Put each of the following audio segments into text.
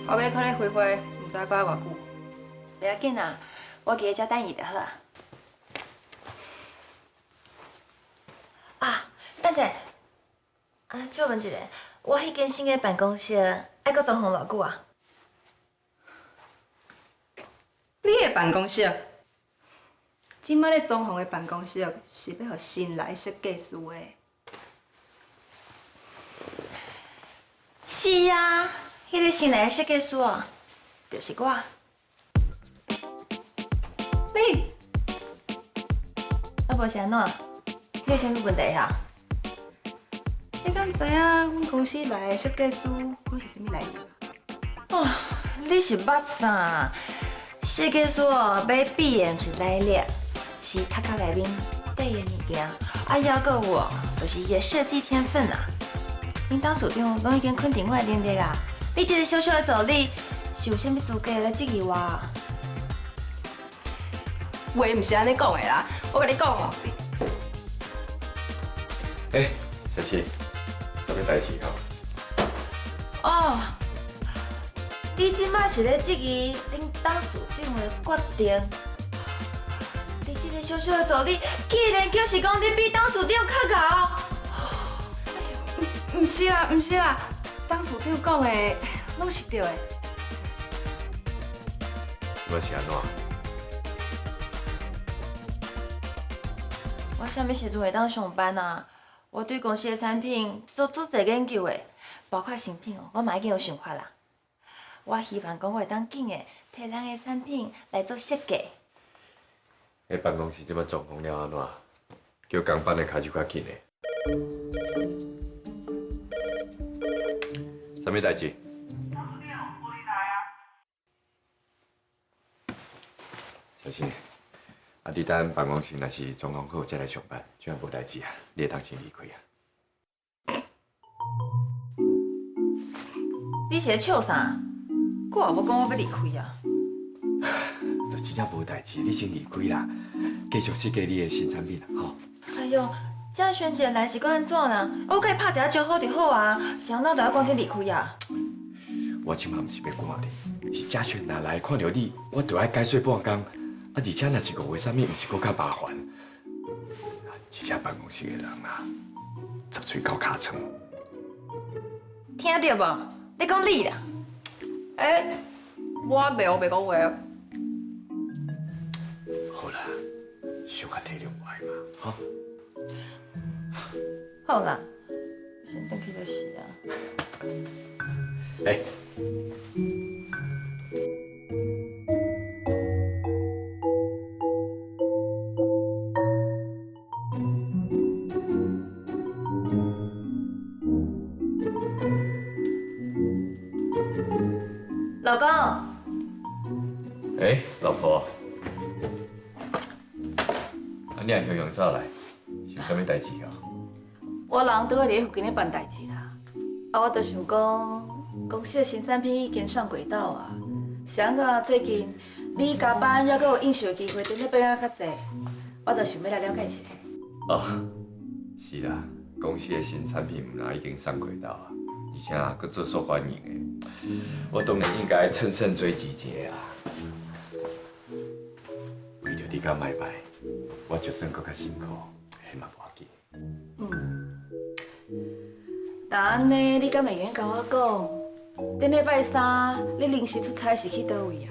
后日可能回回，唔知搁要偌久。不要紧啊，我家遮等伊就好啊。啊，等者，借问一下，我迄间新的办公室爱搁装潢偌久啊？你的办公室，即摆咧装潢的办公室是要互新来设计师的。是啊，迄个新来的设计师哦，就是我。你，无是安怎？你有啥物问题啊？你敢知影阮公司来的设计师阮是啥物来由啊？哦，你是捌啥？设计师哦，买毕业是来历，是读壳内面缀的物件，还有哦，就是伊的设计天分啊。恁当处长拢已经肯定我的能力啊，你一个小小的助理，是有啥物资格来质疑我？话毋是安尼讲的啦，我甲你讲哦。小七，啥物代志哦，你即摆是咧质疑恁当处长的决定？你这个小小的助理，竟然就是讲你比当处长较高？毋是啦，毋是啦，当处长讲的拢是对的。我是安怎？我啥物时阵会当上班啊？我对公司的产品做足侪研究的，包括新品哦，我嘛已经有想法啦。我希望讲我会当紧的摕咱的产品来做设计。迄办公室即摆装潢了安怎？叫工班的开始较紧的。啥物代志？小新，你等办公室若是装潢好再来上班，这样无代志啊，你会当先离开啊。你是咧笑啥？我也无讲我要离开啊。就真正无代志，你先离开啦，继续设计你的新产品啦，吼。哎呦，这选一个来是搁安怎啦？我甲伊拍一下招呼就好啊，是安怎就要赶紧离开啊？我即马毋是要赶你，是嘉轩若来看到你，我就要解释半工。而且若是误会啥物，毋是搁较麻烦。这只办公室的人啊，十嘴高尻川。听到无？你讲你啦？我袂讲话。好啦，小较体谅我嘛，吼。好啦，先回去就是啊。老公，老婆，你也向阳走来，是有啥物代志哦？我人拄好伫咧附近咧办代志啦，我就想讲，公司的新产品已经上轨道啊，想到最近你加班还阁有应酬的机会，真正变啊较济，我就想要来了解一下。是啦，公司的新产品毋但已经上轨道啊，而且佫足受欢迎的。我当然应该乘胜追击一下啊！为着你甲麦麦，我就算佫较辛苦，迄嘛无要紧。但安尼，你敢会愿意甲我讲，顶礼拜三你临时出差是去倒位啊？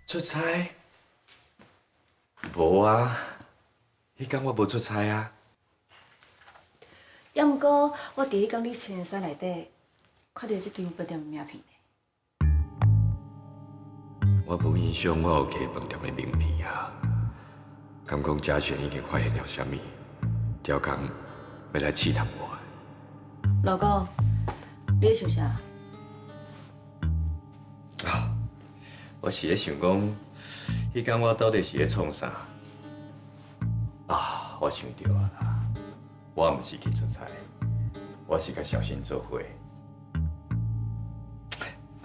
出差？无啊，迄天我无出差啊。要毋过，我伫迄天你穿的衫内底看到这张饭店的名片。我无印象我有加饭店的名片啊。敢讲嘉轩已经发现了啥物，调工要来试探我。老公，你在想啥？我是咧想讲，迄天我到底是咧创啥？我想到啊啦，我毋是去出差，我是甲小新做伙。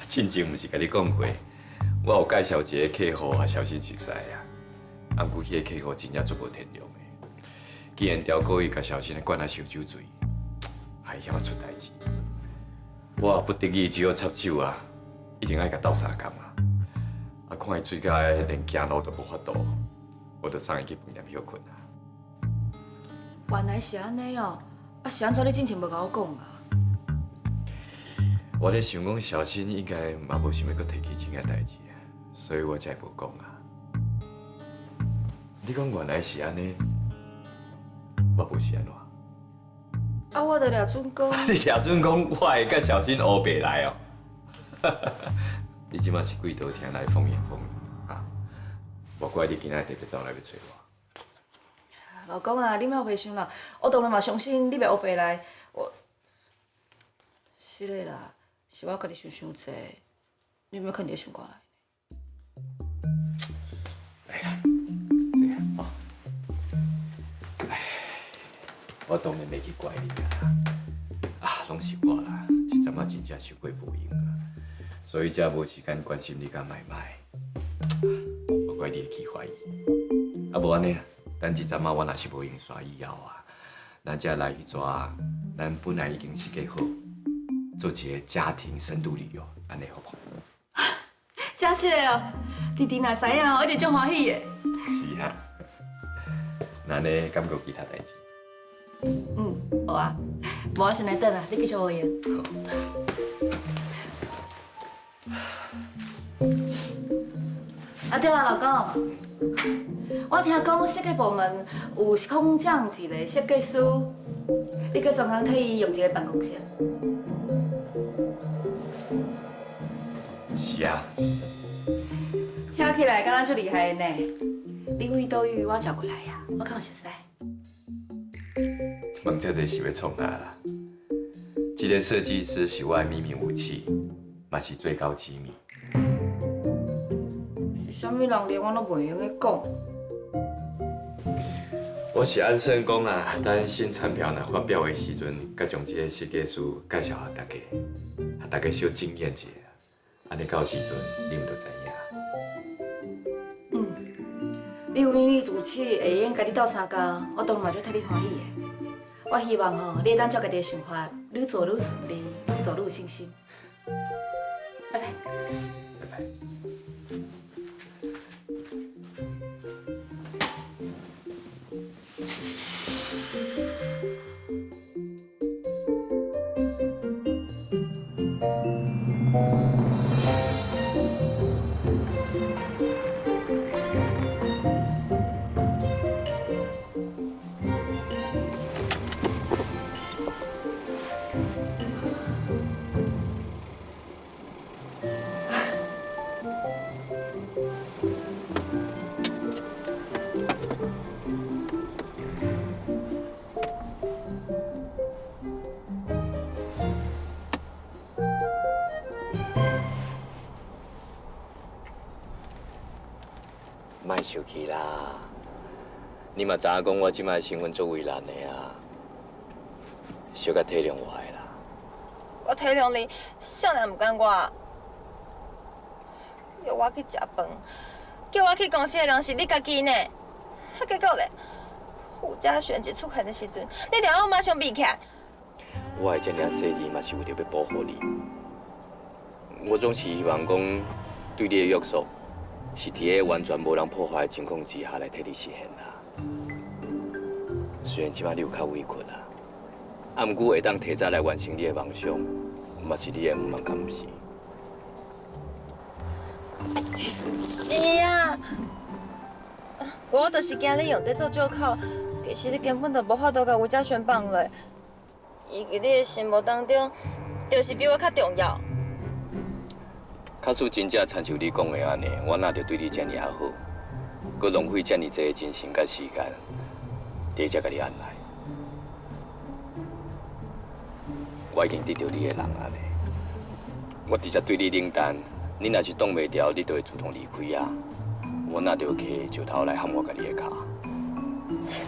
进前毋是甲你讲过，我有介绍一个客户啊，小新熟悉啊。啊，不过迄个客户真正足无天良的，既然刁故意甲小新管啊烧酒醉，还嫌我出代志。我不得已只好插手啊，一定爱甲斗相共啊！啊，看伊水甲连行路都无法度，我就送伊去饭店休困啊。原来是安尼哦，啊是安怎你之前无甲我讲啊？我咧想讲，小新应该嘛无想要搁提起这件代志，所以我才无讲啊。你讲原来是安尼，我无是安怎？啊，我就掠准讲，你掠准讲我会甲小新黑白来哦？你即马是几道听来风言风语啊？莫怪你今仔特别走来要找我。老公啊，你莫袂想啦，我当然嘛相信你袂黑白来，是的啦，是我家己想济，你莫肯定想过来。哎呀，这样哦。哎，我当然袂去怪你啦。啊，拢是我啦，这阵仔真正伤过无用啊，所以才无时间关心你甲麦麦。我怪你会起怀疑。啊，无安尼啦，等一阵仔我若是无用刷以后啊，咱才来去抓咱本来已经设计好做一个家庭深度旅游，安尼好不好？真是的哦，弟弟若知影，我一定足欢喜的。是啊。那呢，敢有其他代志？好啊，无我先来等啊，你继续学用。啊对啊，老公，我听讲设计部门有空降一个设计师，你搁专工替伊用一个办公室。是啊。听起来敢若足厉害的呢。你位倒位我照过来呀，我敢有熟悉。问这个是要创啥啦？这个设计师是我的秘密武器，嘛是最高机密。是啥物人连我都袂用咧讲？我是安生公啊，等新产品若发表的时阵，甲将这个设计师介绍给大家，让大家小惊艳一下。安尼到时阵你们就知影。你有秘密武器会用家己斗相共，我当然嘛就替你欢喜的。我希望你会当照家己的想法，愈做愈顺利，愈做愈有信心。拜拜。拜拜。莫生气啦！你嘛知影讲我即摆身份做为难的啊，小可体谅我的啦。我体谅你，啥人唔敢我？约我去食饭，叫我去公司的人是你家己呢。啊，结果咧，胡家璇一出现的时阵，你就要马上避开。我的这领设计嘛是为着要保护你，我总是希望讲对你的约束。是伫个完全无人破坏的情况之下来替你实现啦。虽然即摆你有较委屈啦，啊，毋过会当提早来完成你的梦想，嘛是你的毋茫，敢毋是？是啊，我就是惊你用这做借口，其实你根本就无法度甲吴家璇放落。伊伫你的心目当中，就是比我较重要。假使真正亲像你讲的安尼，我哪着对你遮尔啊好，佮浪费遮尔济的精神甲时间，伫遮甲你安来。我已经得到你的人安尼，我直接对你冷淡，你若是挡袂牢，你就会主动离开啊。我哪着起石头来喊我甲你的脚？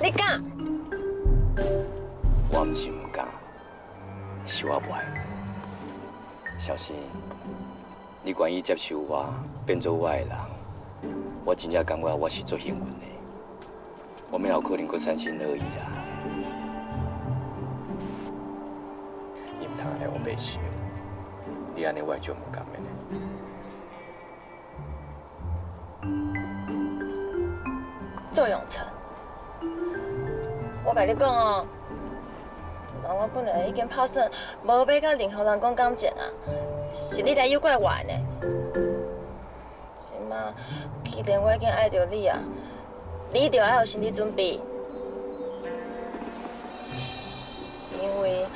你敢？我毋是毋敢，是我不爱。小新。你愿意接受我，变做我的人，我真正感觉我是最幸运的。我没有可能搁三心二意啦。你唔通安尼我白想，你安尼我会就唔甘的呢。周永成，我甲你讲哦，人我本来已经打算无要甲任何人讲感情啊，是你来诱拐我的呢。即马既然我已经爱着你啊，你就要有心理准备，因为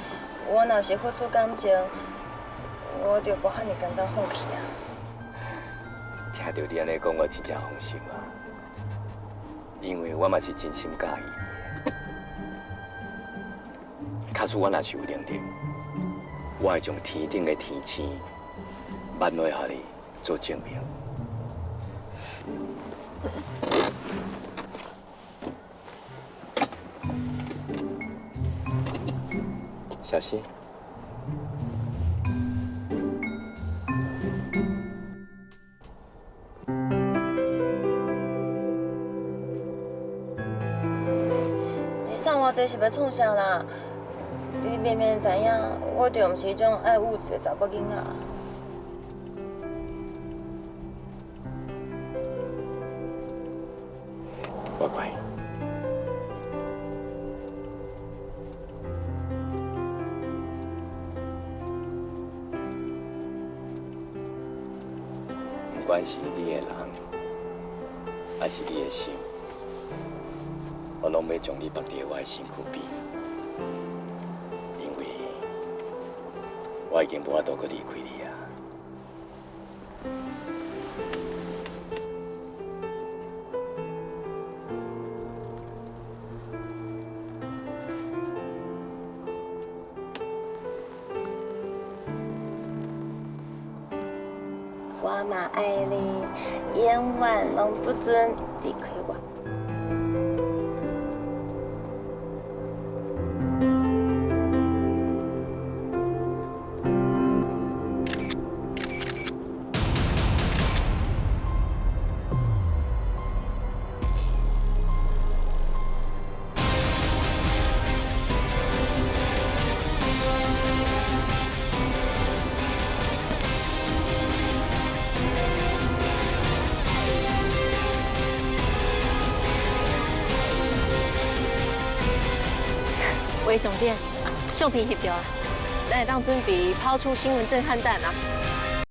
我若是付出感情，我就无遐尼简单放弃啊。听到你安尼讲，我真正放心啊。因为我嘛是真心介意。假使我若是有能力，我会将天顶的天星挽落下你做证明。小心。你送我这是要创啥啦？你明明知影，我就毋是迄种爱物质的查某囡仔。乖乖。不管是你的人，还是你的心，我拢要将你绑在我的身躯边，因为我已经无法度搁离开你啊。我嘛爱你，永远拢不准离开我。喂，总监，相片翕到啊，咱会当准备抛出新闻震撼弹啊！